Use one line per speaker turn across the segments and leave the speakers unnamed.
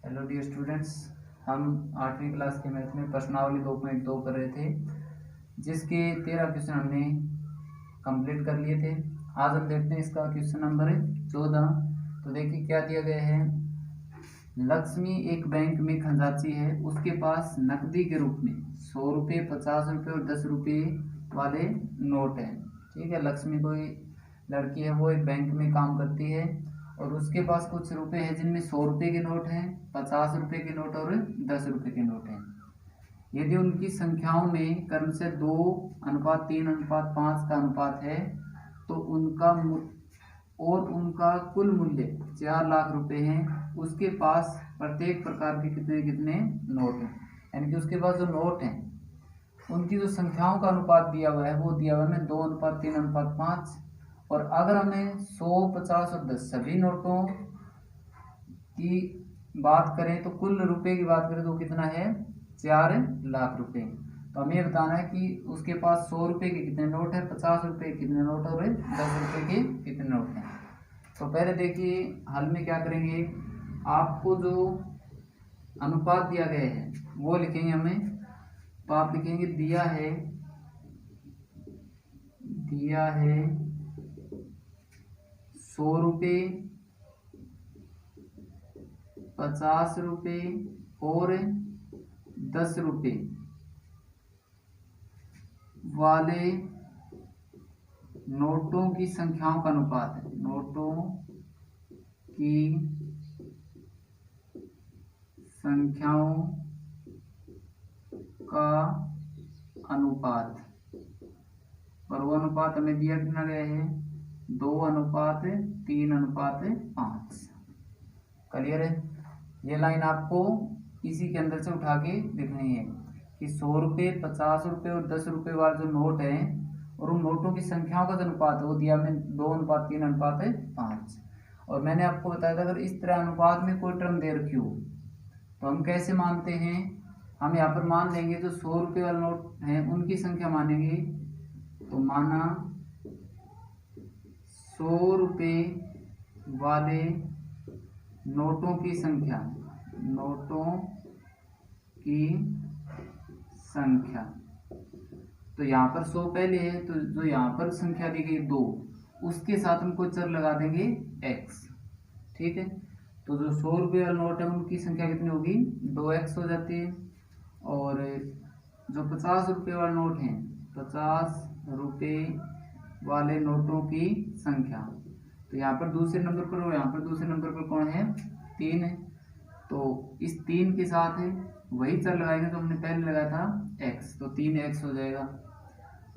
Hello dear students, हम 8वीं class के मैथ में प्रश्नावली 2.2 कर रहे थे, जिसके 13 क्वेश्चन हमने कंप्लीट कर लिए थे। आज हम देखते हैं इसका क्वेश्चन नंबर 14। तो देखिए क्या दिया गया है। लक्ष्मी एक बैंक में खजांची है, उसके पास नकदी के रूप में 100 रुपये, 50 रुपये और 10 रुपये वाले नोट हैं। ठीक है, लक्ष्मी कोई लड़की है, वो एक बैंक में काम करती है और उसके पास कुछ रुपए हैं जिनमें 100 रुपये के नोट हैं, 50 रुपये के नोट और 10 रुपये के नोट हैं। यदि उनकी संख्याओं में क्रमशः 2:3:5 का अनुपात है तो उनका कुल मूल्य 4 लाख रुपए है। उसके पास प्रत्येक प्रकार के कितने कितने नोट हैं, यानी कि उसके पास जो नोट हैं उनकी जो संख्याओं का अनुपात दिया हुआ है वो दिया हुआ है 2:3:5। और अगर हमें 100, 50 और 10 सभी नोटों की बात करें तो कुल रुपए की बात करें तो कितना है 4 लाख रुपए। तो हमें बताना है कि उसके पास 100 रुपये के कितने नोट है, 50 रुपये के कितने नोट और 10 रुपये के कितने नोट हैं। तो पहले देखिए हल में क्या करेंगे, आपको जो अनुपात दिया गया है वो लिखेंगे हमें। तो आप लिखेंगे दिया है 100 रुपये, 50 रुपये और 10 रुपये वाले नोटों की संख्याओं का अनुपात है। नोटों की संख्याओं का अनुपात, और वो अनुपात हमें दिया कितना गया है 2:3:5। क्लियर है। ये लाइन आपको इसी के अंदर से उठा के लिखनी है कि 100 रुपये, 50 रुपये और 10 रुपये वाले जो नोट हैं और उन नोटों की संख्याओं का जो अनुपात है वो दिया हमें 2:3:5। और मैंने आपको बताया था अगर इस तरह अनुपात में कोई टर्म दे रखी हो तो हम कैसे मानते हैं, हम यहाँ पर मान लेंगे जो 100 रुपये वाले नोट हैं उनकी संख्या मानेंगे। तो माना 100 रुपये वाले नोटों की संख्या, तो यहाँ पर 100 पहले है तो जो यहाँ पर संख्या दी गई 2, उसके साथ हम कोई चर लगा देंगे x। ठीक है, तो जो 100 रुपये वाला नोट है उनकी संख्या कितनी होगी 2x हो जाती है। और जो 50 रुपये वाले नोट हैं, 50 रुपये वाले नोटों की संख्या, तो यहाँ पर दूसरे नंबर पर और यहाँ पर दूसरे नंबर पर कौन है 3 है। तो इस 3 के साथ है वही चर लगाएंगे तो हमने पहले लगाया था x, तो 3x हो जाएगा।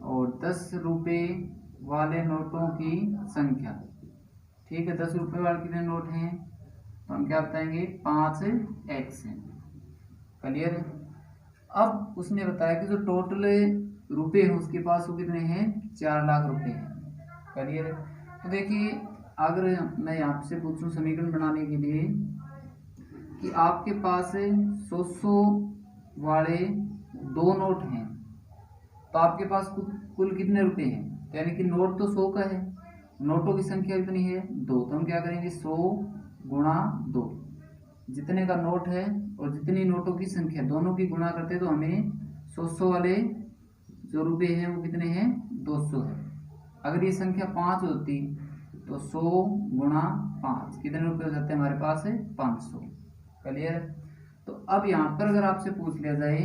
और 10 रुपये वाले नोटों की संख्या, ठीक है, 10 रुपये वाले कितने नोट हैं तो हम क्या बताएंगे 5x है। क्लियर है। अब उसने बताया कि जो टोटल रुपए हैं उसके पास वो कितने हैं 4 लाख रुपए हैं। क्लियर है। तो देखिए अगर मैं आपसे पूछूं समीकरण बनाने के लिए कि आपके पास 100 वाले 2 नोट हैं तो आपके पास कुल कितने रुपए हैं, यानी कि नोट तो 100 का है, नोटों की संख्या कितनी है 2। तो हम क्या करेंगे 100 गुणा 2, जितने का नोट है और जितनी नोटों की संख्या दोनों की गुणा करते तो हमें 100 वाले जो रुपए हैं वो कितने हैं 200 है। अगर ये संख्या 5 होती तो 100 गुणा 5 कितने रुपए हो जाते हैं हमारे पास है 500। क्लियर है। तो अब यहाँ पर अगर आपसे पूछ लिया जाए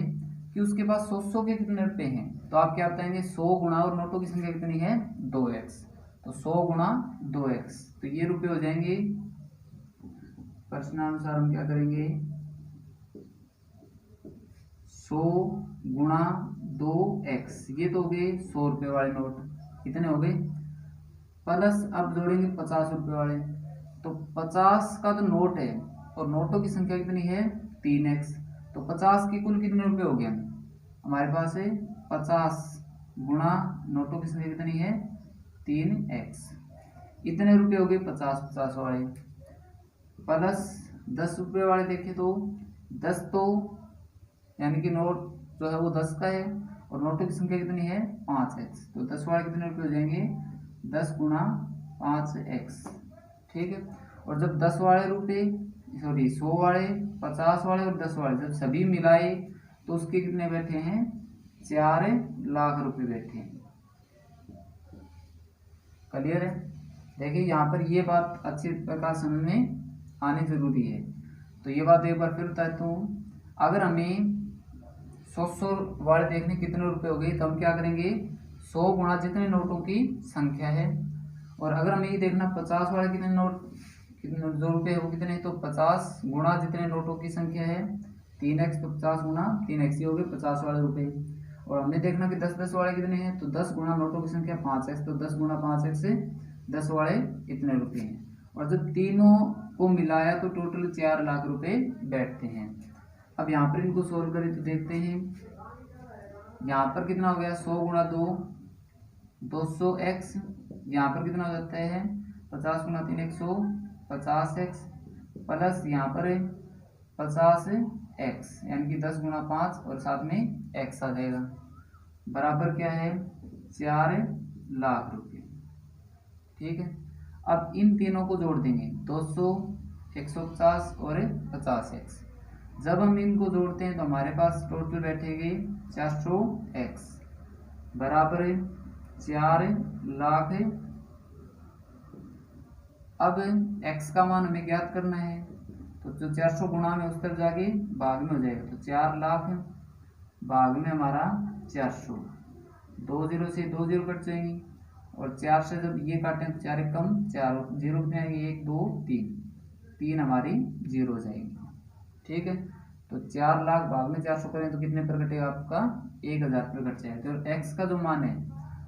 कि उसके पास 100 के कितने रुपए हैं तो आप क्या बताएंगे 100 गुणा और नोटों की संख्या कितनी है 2x, तो 100 गुणा 2x, तो ये रुपए हो जाएंगे। प्रश्नानुसार हम क्या करेंगे 100 गुणा 2x, ये तो हो गए 100 रुपये वाले नोट, कितने हो गए, प्लस अब जोड़ेंगे 50 रुपये वाले, तो 50 का जो नोट है और नोटों की संख्या कितनी है 3x, तो 50 के कुल कितने रुपए हो गए हमारे पास है 50 गुणा नोटों की संख्या कितनी है 3x, इतने रुपए हो गए 50 वाले, प्लस 10 रुपये वाले देखें तो 10, तो यानी कि नोट जो है वो 10 का है और नोटों की संख्या कितनी है 5x, तो 10 वाले कितने रुपये हो जाएंगे 10 गुणा 5x। ठीक है। और जब 10 वाले रुपये सॉरी 100 वाले, 50 वाले और 10 वाले, जब सभी मिलाए तो उसके कितने बैठे हैं, 4 लाख रुपए बैठे हैं। क्लियर है। देखिए यहाँ पर ये बात अच्छी प्रकार समझ में आनी जरूरी है। तो ये बात एक बार फिर बताता हूँ, अगर हमें 100 वाले देखने कितने रुपए हो गए, तो हम क्या करेंगे, 100 गुणा जितने नोटों की संख्या है। और अगर हमें ये देखना 50 वाले कितने नोट, कितने जो रुपए है वो कितने, तो 50 गुणा जितने नोटों की संख्या है 3x, तो 50 गुणा 3x ही हो गए 50 वाले रुपए। और हमें देखना कि 10 वाले कितने हैं, तो 10 गुणा नोटों की संख्या 5x, तो 10 गुणा 5x से 10 वाले इतने रुपए हैं। और जब तीनों को मिलाया तो टोटल 4 लाख रुपए बैठते हैं। अब यहाँ पर इनको सोल्व करें तो देखते हैं, यहाँ पर कितना हो गया, 100 गुणा 2 200x, यहाँ पर कितना हो जाता है 50 गुणा 3 150x, प्लस यहाँ पर 50x, यानी कि 10 गुणा 5 और साथ में x आ जाएगा, बराबर क्या है 4 लाख रुपए। ठीक है। अब इन तीनों को जोड़ देंगे, 200, 150 और 50x। जब हम इनको जोड़ते हैं तो हमारे पास टोटल बैठेगी 400x, बराबर 4 लाख। अब x का मान हमें ज्ञात करना है, तो जो 400 गुणा में उस तरफ जाके भाग में हो जाएगा, तो 4 लाख भाग में हमारा 400, 2 जीरो से 2 जीरो कट जाएंगी, और 4 से जब ये काटें तो 4 एक कम 4, जीरो कितने आएंगे 1 2 3, 3 हमारी जीरो जाएंगी। ठीक है। तो 4 लाख भाग में 400 करें तो कितने पर कटेगा, आपका 1000 पर कट जाएगा। तो x का जो मान है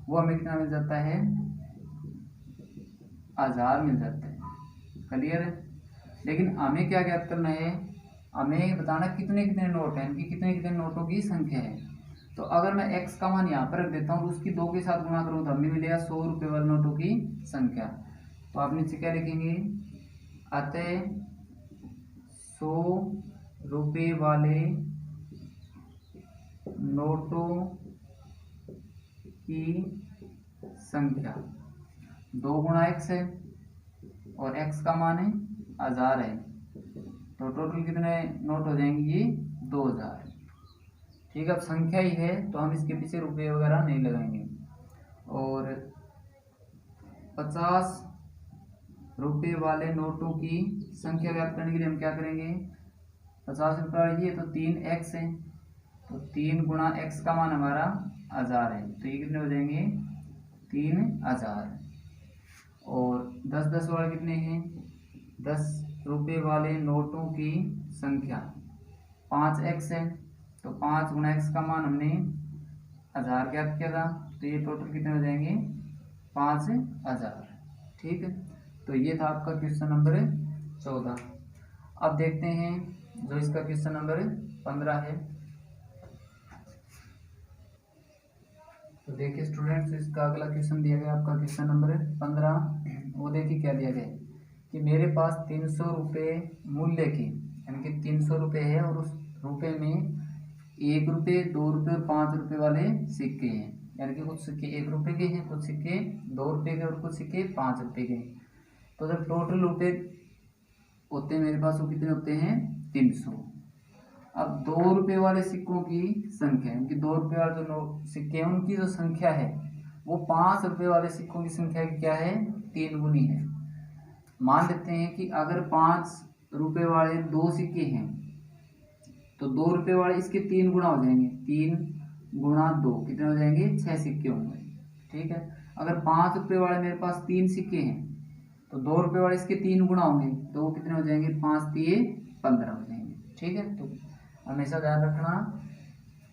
वो हमें कितना मिल जाता है, 1000 मिल जाता है। क्लियर है। लेकिन हमें क्या ज्ञात करना है, हमें बताना कितने कितने नोट हैं, कि कितने कितने नोटों की संख्या है। तो अगर मैं x का मान यहाँ पर रख देता हूँ, उसकी 2 के साथ गुणा करूँ तो हमें मिलेगा 100 रुपये वाले नोटों की संख्या। तो आप नीचे क्या लिखेंगे, अतः 100 रुपये वाले नोटों की संख्या 2 गुणा x है और x का मान है 1000 है, तो टोटल कितने नोट हो जाएंगे, ये 2000। ठीक है। अब संख्या ही है तो हम इसके पीछे रुपये वगैरह नहीं लगाएंगे। और 50 रुपये वाले नोटों की संख्या ज्ञात करने के लिए हम क्या करेंगे, 50 रुपये वाली ये तो 3x है, तो 3 गुणा x का मान हमारा 1000 है, तो ये कितने हो जाएंगे 3000। और 10 वाले कितने हैं, 10 रुपये वाले नोटों की संख्या 5x है, तो 5 गुणा x का मान हमने 1000 ज्ञात किया था, तो ये टोटल कितने हो जाएंगे 5000। ठीक है। तो ये था आपका क्वेश्चन नंबर 14। अब देखते हैं जो इसका क्वेश्चन नंबर 15 है। तो देखिए स्टूडेंट्स, इसका अगला क्वेश्चन दिया गया आपका क्वेश्चन नंबर 15। वो देखिए क्या दिया गया है कि मेरे पास 300 रुपये मूल्य की, यानी कि 300 रुपये है और उस रुपये में 1 रुपये, 2 रुपये और 5 रुपये वाले सिक्के हैं, यानी कि कुछ सिक्के 1 रुपये के हैं, कुछ सिक्के 2 रुपये के और कुछ सिक्के 5 रुपये के। तो जब टोटल रुपये होते हैं मेरे पास वो कितने होते हैं 300। अब 2 रुपये वाले सिक्कों की संख्या, उनकी 2 रुपये वाले जो सिक्के हैं उनकी जो संख्या है वो 5 रुपये वाले सिक्कों की संख्या की क्या है, 3 गुनी है। मान लेते हैं कि अगर 5 रुपये वाले 2 सिक्के हैं तो 2 रुपये वाले इसके 3 गुना हो जाएंगे, 3 गुणा 2 कितने हो जाएंगे 6 सिक्के होंगे। ठीक है। अगर 5 रुपये वाले मेरे पास 3 सिक्के हैं तो 2 रुपये वाले इसके 3 गुना होंगे, तो वो कितने हो जाएंगे 5 3 15 हो जाएंगे। ठीक है। तो हमेशा ध्यान रखना,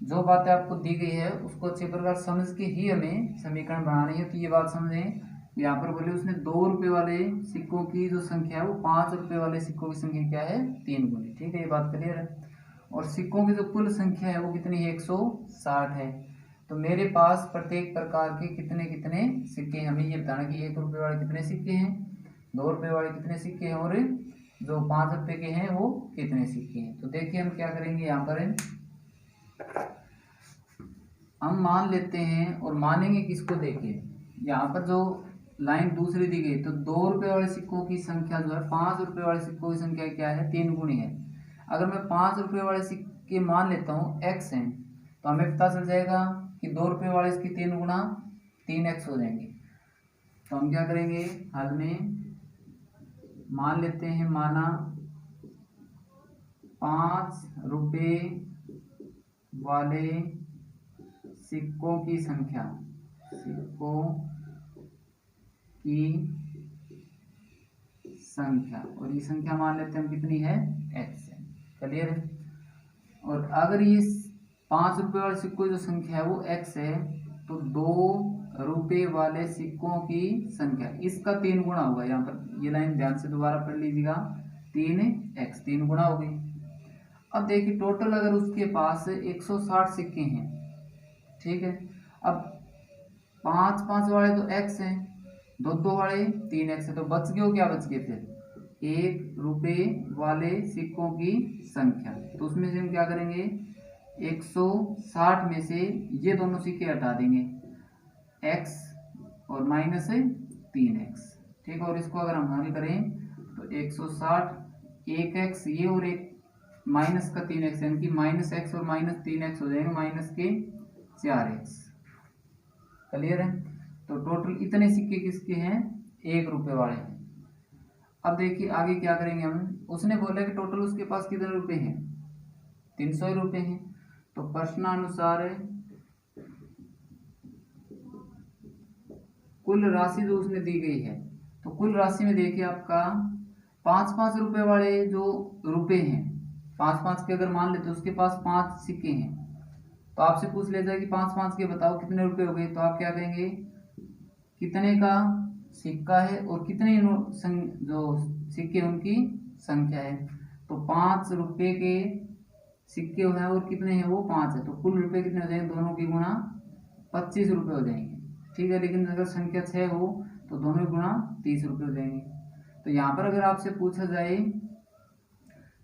जो बातें आपको दी गई है उसको अच्छे प्रकार समझ के ही हमें समीकरण बनानी है। तो ये बात समझें, यहाँ पर बोले उसने 2 रुपये वाले सिक्कों की जो संख्या है वो 5 रुपये वाले सिक्कों की संख्या क्या है 3 गुनी। ठीक है, ये बात क्लियर है। और सिक्कों की जो कुल संख्या है वो कितनी है 160 है। तो मेरे पास प्रत्येक प्रकार के कितने कितने सिक्के हैं, हमें ये बताना कि 1 रुपये वाले कितने सिक्के हैं, 2 रुपये वाले कितने सिक्के हैं और जो 5 रुपये के हैं वो कितने सिक्के हैं। तो देखिए हम क्या करेंगे, यहाँ पर हम मान लेते हैं और मानेंगे किसको, देखिए यहाँ पर जो लाइन दूसरी दी गई, तो 2 रुपए वाले सिक्कों की संख्या जो है 5 रुपए वाले सिक्कों की संख्या क्या है, 3 गुनी है। अगर मैं 5 रुपए वाले सिक्के मान लेता हूँ x है, तो हमें पता चल जाएगा कि 2 रुपए वाले इसकी 3 गुना 3x हो जाएंगे। तो हम क्या करेंगे, हल में मान लेते हैं, माना 5 रुपए वाले सिक्कों की संख्या, और ये संख्या मान लेते हैं हम कितनी है, x है। क्लियर है। और अगर ये 5 रुपए वाले सिक्कों की जो संख्या है वो x है, तो 2 रुपए वाले सिक्कों की संख्या इसका 3 गुना होगा। यहाँ पर ये लाइन ध्यान से दोबारा पढ़ लीजिएगा, 3x 3 गुना हो गई। अब देखिए टोटल अगर उसके पास 160 सिक्के हैं, ठीक है। अब 5 वाले तो x हैं, 2 वाले 3x है, तो बच गए, क्या बच गए फिर, 1 रुपए वाले सिक्कों की संख्या। तो उसमें से हम क्या करेंगे, 160 में से ये दोनों सिक्के हटा देंगे, x और माइनस 3x, ठीक है। और इसको अगर हम हल करें तो 160 1x ये और एक माइनस का 3x, यानी कि -x और -3x हो जाएगा, माइनस के 4x। क्लियर है। तो टोटल इतने सिक्के किसके हैं, 1 रुपए वाले हैं। अब देखिए आगे क्या करेंगे हम, उसने बोला कि टोटल उसके पास कितने रुपए हैं, 300 रुपए हैं। तो प्रश्नानुसार कुल राशि जो उसने दी गई है, तो कुल राशि में देखिए आपका 5-5 रुपए वाले जो रुपए हैं, 5-5 के अगर मान लेते तो उसके पास 5 सिक्के हैं, तो आपसे पूछ लिया जाए कि 5-5 के बताओ कितने रुपए हो गए, तो आप क्या कहेंगे, कितने का सिक्का है और कितने जो सिक्के उनकी संख्या है। तो 5 रुपए के सिक्के हैं और कितने हैं, वो 5 है, तो कुल रुपए कितने हो जाएंगे, दोनों की गुणा 25 रुपए हो जाएंगे, ठीक है। लेकिन अगर संख्या 6 हो तो दोनों गुणा 30 रुपए हो जाएंगे। तो यहाँ पर अगर आपसे पूछा जाए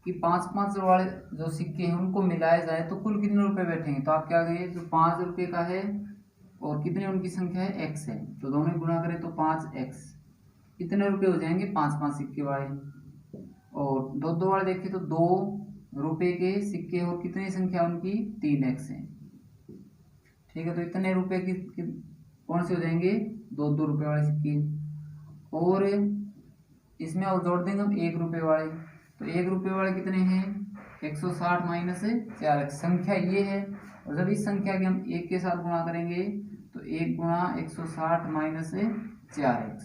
कि 5-5 वाले जो सिक्के हैं उनको मिलाया जाए तो कुल कितने रुपए बैठेंगे, तो आप क्या कहेंगे, जो 5 रुपए का है और कितने उनकी संख्या है, x है, तो दोनों गुणा करें तो 5x, कितने रुपए हो जाएंगे, 5-5 सिक्के वाले। और 2 वाले देखें तो 2 रुपए के सिक्के और कितनी संख्या उनकी, 3x है, ठीक है। तो इतने रुपए की कौन से हो जाएंगे, 2 रुपए वाले सिक्के। और इसमें और जोड़ देंगे हम 1 रुपए वाले, तो 1 रुपए वाले कितने हैं, 160 माइनस 4x, संख्या ये है। और जब इस संख्या के हम 1 के साथ गुणा करेंगे तो 1 गुणा 160 माइनस 4x।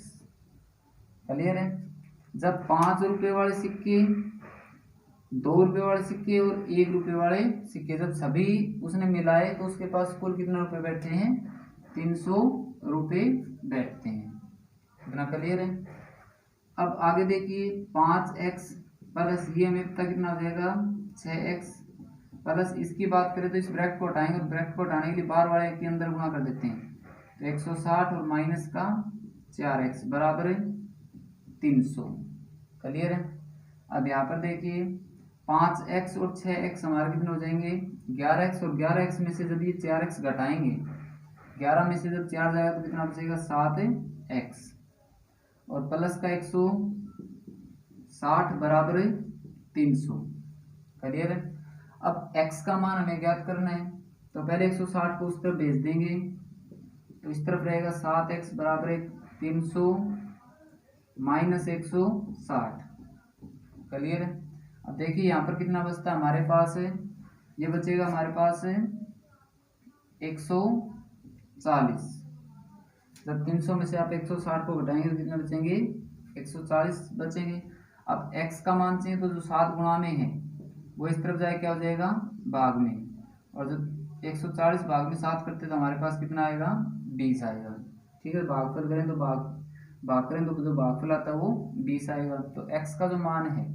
क्लियर है। जब 5 रुपए वाले सिक्के, 2 रुपए वाले सिक्के और 1 रुपए वाले सिक्के जब सभी उसने मिलाए तो उसके पास कुल कितने रुपए बैठे हैं, 300 रुपए बैठते हैं। इतना क्लियर है। अब आगे देखिए 5x प्लस ये हमें पता कितना हो जाएगा, 6x प्लस इसकी बात करें तो इस ब्रैकेट को हटाएंगे और ब्रैकेट को हटाने के लिए बार वाले के अंदर गुणा कर देते हैं, तो 160 और माइनस का 4x बराबर 300। क्लियर है। अब यहाँ पर देखिए 5x और 6x हमारे कितने हो जाएंगे, 11x, और 11x में से जब ये 4x घटाएंगे, 11 में से जब 4 जाएगा तो कितना बचेगा, 7x, और प्लस का 160 बराबर 300। क्लियर है। अब x का मान हमें ज्ञात करना है, तो पहले 160 को उस तरफ भेज देंगे, तो इस तरफ रहेगा 7x बराबर 300 माइनस 160। क्लियर है। अब देखिए यहाँ पर कितना बचता है हमारे पास है, ये बचेगा हमारे पास है 140। जब 300 में से आप 160 को घटाएंगे तो कितना बचेंगे, 140 बचेंगे। अब x का मान चाहिए तो जो 7 गुणा में है वो इस तरफ जाए, क्या हो जाएगा, भाग में, और जब 140 भाग में 7 करते तो हमारे पास कितना आएगा, 20 आएगा, ठीक है। भागफल करें तो भाग करें तो जो भागफल आता है वो 20 आएगा। तो x का जो मान है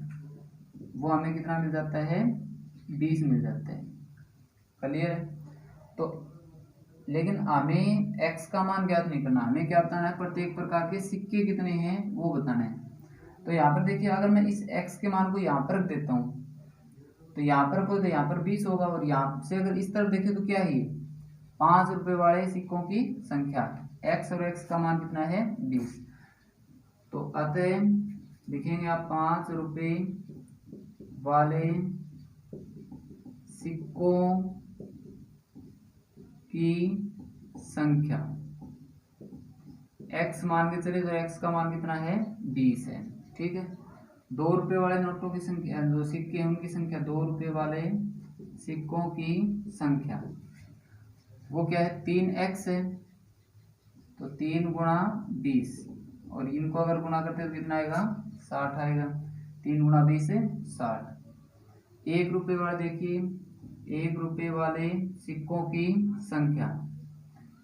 वो हमें कितना मिल जाता है, 20 मिल जाता है। क्लियर है। तो लेकिन हमें x का मान ज्ञात नहीं करना, हमें क्या बताना है, प्रत्येक प्रकार के सिक्के कितने हैं वो बताना है। तो यहाँ पर देखिए अगर मैं इस x के मान को यहाँ पर रख देता हूँ तो यहाँ पर कोई, तो यहाँ पर 20 होगा, और यहाँ से अगर इस तरफ देखें तो क्या है, 5 रुपए वाले सिक्कों की संख्या, x और x का मान कितना है, 20। तो अतः लिखेंगे आप 5 रुपए वाले सिक्कों की संख्या x मान के चले तो x का मान कितना है 20 है। ठीक है, 2 रुपए वाले नोटों की संख्या, जो सिक्के हैं उनकी संख्या, 2 रुपए वाले सिक्कों की संख्या वो क्या है 3x है, तो 3 गुणा 20, और इनको अगर गुणा करते तो कितना आएगा 60 आएगा। 3 गुणा 20 है 60। 1 रुपए वाले देखिए, 1 रुपए वाले सिक्कों की संख्या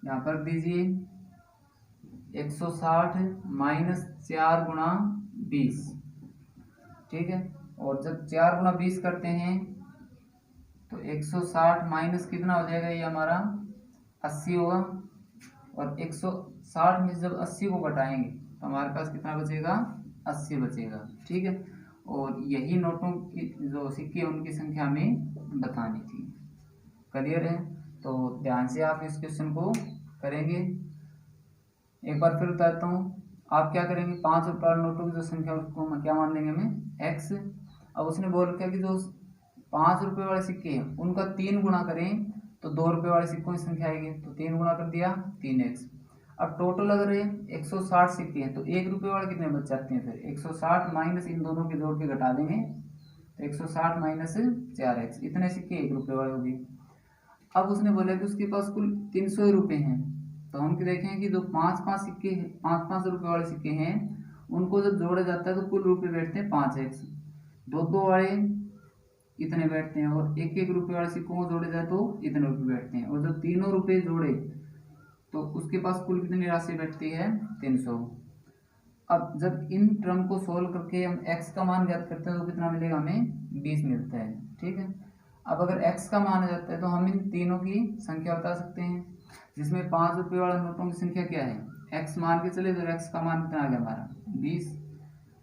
यहाँ पर दीजिए 160 माइनस 4 गुणा 20। ठीक है, और जब 4 गुणा 20 करते हैं तो 160 माइनस कितना हो जाएगा, ये हमारा 80 होगा, और 160 में जब 80 को घटाएंगे तो हमारे पास कितना बचेगा 80 बचेगा। ठीक है, और यही नोटों की जो सिक्के उनकी संख्या में बतानी थी। क्लियर है, तो ध्यान से आप इस क्वेश्चन को करेंगे। एक बार फिर बताता हूँ, आप क्या करेंगे, 5 रुपये वाले नोटों की जो संख्या उसको क्या मान लेंगे हमें x। अब उसने बोल रखा है कि जो 5 रुपये वाले सिक्के हैं उनका 3 गुणा करें तो 2 रुपये वाले सिक्कों की संख्या आएगी, तो 3 गुणा कर दिया 3x। अब टोटल अगर 160 सिक्के हैं तो 1 रुपये वाले कितने बच जाते हैं, फिर 160 माइनस इन दोनों के जोड़ के घटा देंगे तो 160 माइनस 4x, इतने सिक्के 1 रुपये वाले होंगे। अब उसने बोला कि उसके पास कुल 300 रुपये हैं, तो हम देखें कि जो 5-5 सिक्के, 5-5 रुपये वाले सिक्के हैं उनको जब जोड़ा जाता है तो कुल रुपये बैठते हैं 5x, 2-2 वाले इतने बैठते हैं, और 1-1 रुपये वाले सिक्कों को जोड़े जाए तो इतने रुपये बैठते हैं, और जब तीनों रुपये जोड़े तो उसके पास कुल कितनी राशि बैठती है 300। अब जब इन टर्म को सोल्व करके हम x का मान ज्ञात करते हैं तो कितना मिलेगा, हमें 20 मिलता है। ठीक है, अब अगर x का मान आ जाता है तो हम इन तीनों की संख्या बता सकते हैं, जिसमें 5 रुपये वाले नोटों की संख्या क्या है x मान के चले तो x का मान कितना आ गया हमारा 20।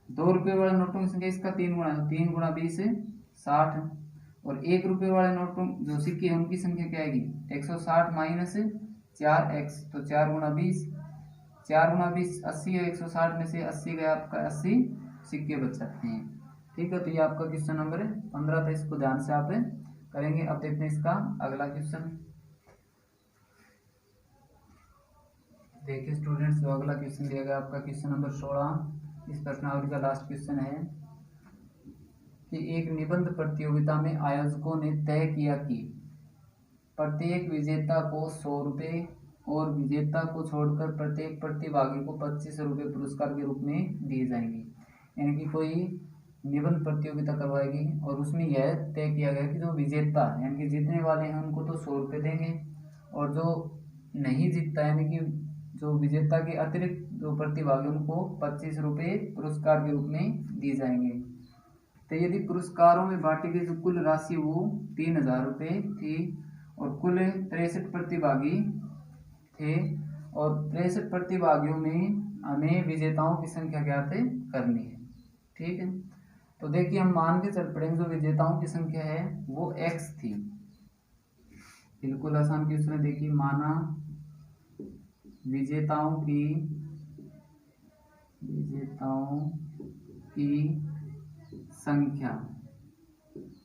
2 रुपये वाले नोटों की संख्या इसका 3 गुणा, तो 3 गुणा 20 है 60, और 1 रुपये वाले नोटों जो सिक्के हैं उनकी संख्या क्या आएगी 160 माइनस 4x, तो 4 गुणा 20, 4 गुणा 20 80 है, 160 में से 80 गया आपका 80 सिक्के बच सकते हैं। ठीक है, तो ये आपका क्वेश्चन नंबर 15 था, इसको ध्यान से आप करेंगे। अब देखते हैं इसका अगला क्वेश्चन। देखिए स्टूडेंट्स, जो अगला क्वेश्चन दिया गया आपका क्वेश्चन नंबर 16, इस प्रश्नावली का लास्ट क्वेश्चन है कि एक निबंध प्रतियोगिता में आयोजकों ने तय किया कि प्रत्येक विजेता को 100 रुपये और विजेता को छोड़कर प्रत्येक प्रतिभागी को 25 रुपये पुरस्कार के रूप में दिए जाएंगे। यानी कि कोई निबंध प्रतियोगिता करवाएगी और उसमें यह तय किया गया कि जो विजेता यानी कि जीतने वाले हैं उनको तो 100 रुपये देंगे, और जो नहीं जीतता यानी कि जो विजेता के अतिरिक्त जो प्रतिभागी उनको 25 रुपये पुरस्कार के रूप में दिए जाएंगे। तो यदि पुरस्कारों में बांटी गई जो कुल राशि वो 3000 रुपये थी, और कुल 63 प्रतिभागी थे, और 63 प्रतिभागियों में हमें विजेताओं की संख्या ज्ञात करनी है। ठीक है, तो देखिए हम मान के चल पड़ेंगे जो विजेताओं की संख्या है वो x थी। बिल्कुल आसान क्वेश्चन है। देखिए माना विजेताओं की संख्या,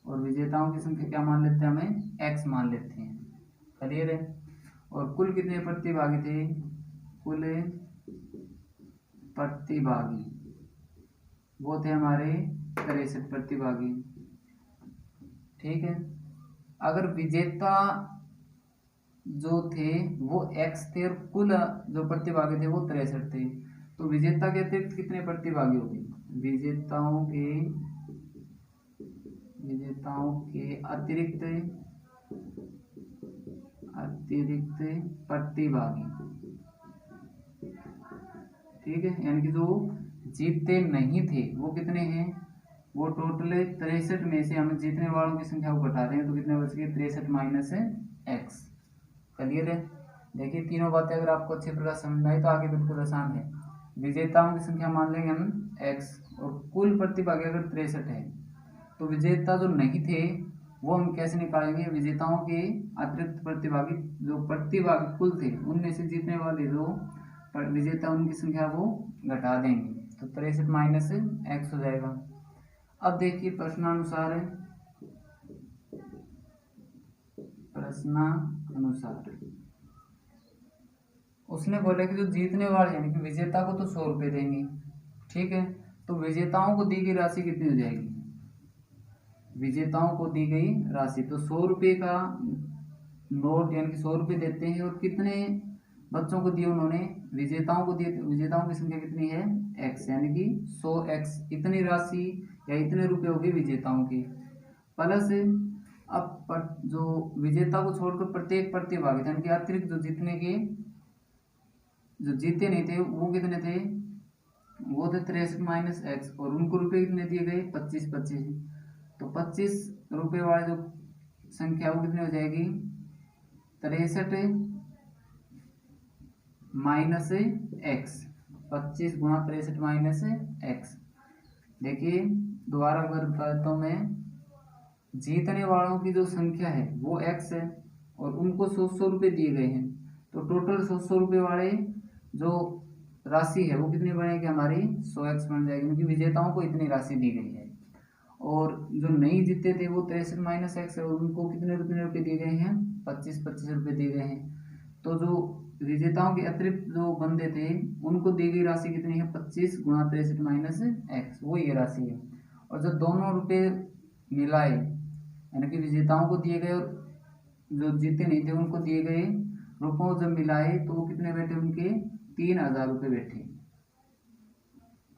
और विजेताओं की संख्या क्या मान लेते हैं, हमें x मान लेते हैं। क्लियर है, और कुल कितने प्रतिभागी थे, कुल प्रतिभागी वो थे हमारे 63 प्रतिभागी। ठीक है, अगर विजेता जो थे वो x थे और कुल जो प्रतिभागी थे वो 63 थे, तो विजेता के अतिरिक्त कितने प्रतिभागी होंगे, विजेताओं के अतिरिक्त प्रतिभागी। ठीक है, यानी कि जो जीतते नहीं थे वो कितने हैं, वो टोटल 63 में से हम जीतने वालों की संख्या को घटा दें तो कितने बच गए 63 माइनस x। क्लियर है, देखिए तीनों बातें अगर आपको अच्छे प्रकार समझ में आई तो आगे बिल्कुल आसान है। विजेताओं की संख्या मान लेंगे हम x, और कुल प्रतिभागी अगर 63 है तो विजेता जो नहीं थे वो हम कैसे निकालेंगे, विजेताओं के अतिरिक्त प्रतिभागी जो प्रतिभागी कुल थे उनमें से जीतने वाले जो विजेता उनकी संख्या वो घटा देंगे। तो 63 माइनस एक्स हो जाएगा। अब देखिए प्रश्नानुसार उसने बोला कि जो जीतने वाले यानी कि विजेता को तो 100 रुपये देंगे, ठीक है। तो विजेताओं को दी गई राशि कितनी हो जाएगी? विजेताओं को दी गई राशि तो 100 रुपये का नोट यानी कि 100 रुपये देते हैं, और कितने बच्चों को दिए उन्होंने? विजेताओं को दिए। विजेताओं की संख्या कितनी है? x, यानी कि 100x इतनी राशि या इतने रुपए होगी विजेताओं की। प्लस अब जो विजेता को छोड़कर प्रत्येक प्रतिभागी यानी कि अतिरिक्त जो जीतने के जो जीते नहीं थे वो कितने थे? वो थे 63 माइनस एक्स, और उनको रुपए कितने दिए गए? 25। तो 25 रुपए वाले जो संख्या वो कितनी हो जाएगी? 63 माइनस एक्स। 25 गुणा 63 माइनस एक्स। देखिए दोबारा अगर बताता हूँ मैं, जीतने वालों की जो संख्या है वो x है, और उनको 100 रुपये दिए गए हैं। तो टोटल 100 रुपये वाले जो राशि है वो कितनी बनेगी हमारी? 100x बन जाएगी, क्योंकि विजेताओं को इतनी राशि दी गई है। और जो नहीं जीते थे वो 63 माइनस एक्स है, और उनको कितने रुपये दिए गए हैं? 25 रुपये दिए गए हैं। तो जो विजेताओं के अतिरिक्त जो बंदे थे उनको दी गई राशि कितनी है? 25 गुणा 63 माइनस एक्स, वो ये राशि है। और जो दोनों रुपये मिलाए यानी कि विजेताओं को दिए गए और जो जीते नहीं थे उनको दिए गए रुपयों जब मिलाए तो वो कितने बैठे? उनके 3000 रुपये बैठे।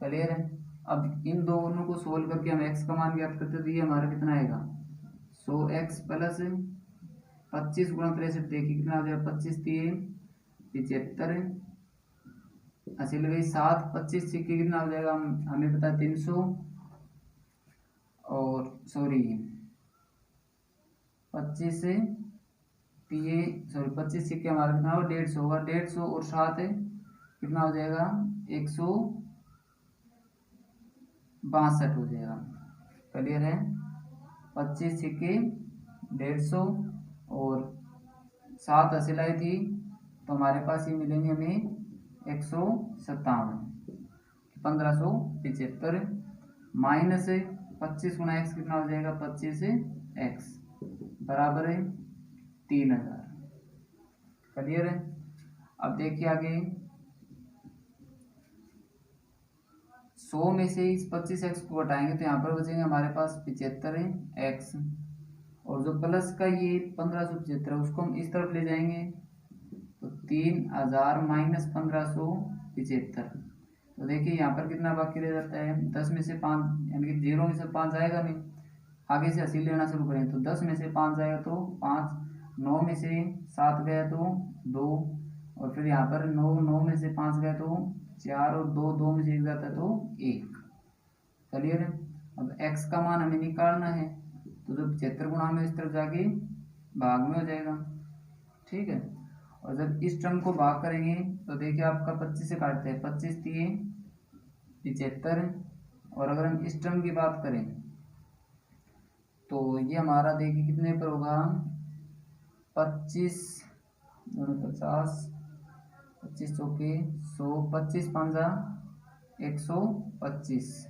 क्लियर है? अब इन दोनों को सोल्व करके हम x का मान ज्ञात करते तो ये हमारा कितना आएगा? 100x प्लस 25 गुणा 63, देखिए कितना आ जाएगा? 25 3 75, अच्छी लगी 7, 25 सिक्के कितना हो जाएगा? हमें पता है 300, और सॉरी 25 से 25 सिक्के हमारा कितना होगा? 150 होगा। 150 और 7 कितना हो जाएगा? 162 हो जाएगा। क्लियर है? 25 सिक्के 150 और 7 असिलाई थी, तो हमारे पास ये मिलेंगे हमें 157, 1575 माइनस 25 गुना एक्स कितना हो जाएगा? 25 एक्स बराबर है 3000। क्लियर है? अब देखिए आगे 100 में से इस 25x को घटाएंगे तो यहाँ पर बचेंगे हमारे पास 75x, और जो प्लस का ये 1575 उसको हम इस तरफ ले जाएंगे तो 3000 माइनस 1575। तो देखिए यहाँ पर कितना बाकी रह जाता है? 10 में से 5 यानी कि 0 में से 5 आएगा नहीं, आगे से 80 लेना शुरू करें तो 10 में से 5 जाएगा तो 5, 9 में से 7 गया तो 2, और फिर यहाँ पर 9 में से 5 गया तो 4, और 2 में से 1 जाता है तो 1। क्लियर है? अब x का मान हमें निकालना है, तो जो 75 गुणा में इस तरफ जाके भाग में हो जाएगा, ठीक है। और जब इस टर्म को भाग करेंगे तो देखिए आपका 25 से काटते हैं, 25 3 75, और अगर हम इस टर्म की बात करें तो ये हमारा देखिए कितने पर होगा? 25 50, 25 चौके 100, 25 पंजा 125।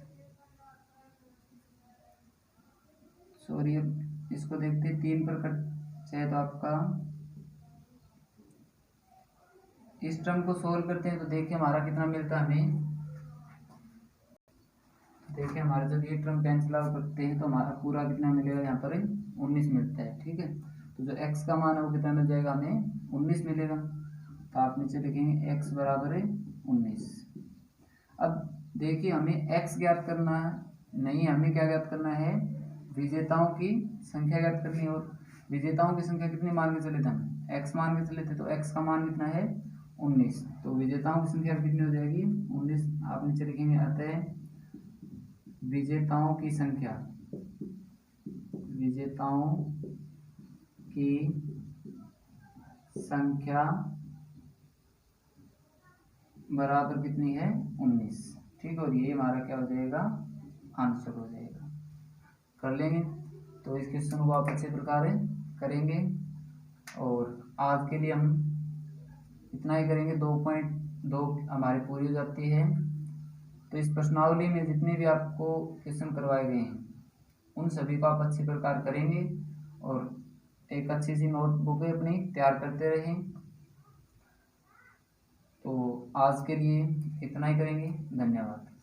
सॉरी अब इसको देखते हैं, 3 पर कट चाहे तो आपका इस टर्म को सोल्व करते हैं तो देखिए हमारा कितना मिलता है हमें। देखिए हमारे जब ये टर्म कैंसिल आउट करते हैं तो हमारा पूरा कितना मिलेगा? यहाँ पर 19 मिलता है, ठीक है। तो जो x का मान है वो कितना मिल जाएगा? हमें 19 मिलेगा। तो आप नीचे लिखेंगे x बराबर है 19। अब देखिए हमें x ज्ञात करना नहीं, हमें क्या ज्ञात करना है? विजेताओं की संख्या ज्ञात करनी है, और विजेताओं की संख्या कितनी मान के चले थे हम? x मान के चले थे, तो x का मान कितना है? 19। तो विजेताओं की संख्या कितनी हो जाएगी? 19। आप नीचे लिखेंगे अतः विजेताओं की संख्या, विजेताओं की संख्या बराबर कितनी है? 19, ठीक है। और ये हमारा क्या हो जाएगा? आंसर हो जाएगा। कर लेंगे तो इस क्वेश्चन को आप अच्छे प्रकार करेंगे, और आज के लिए हम इतना ही करेंगे। 2.2 हमारी पूरी हो जाती है। तो इस प्रश्नावली में जितने भी आपको क्वेश्चन करवाए गए हैं उन सभी को आप अच्छी प्रकार करेंगे और एक अच्छी सी नोटबुक अपनी तैयार करते रहें। तो आज के लिए इतना ही करेंगे। धन्यवाद।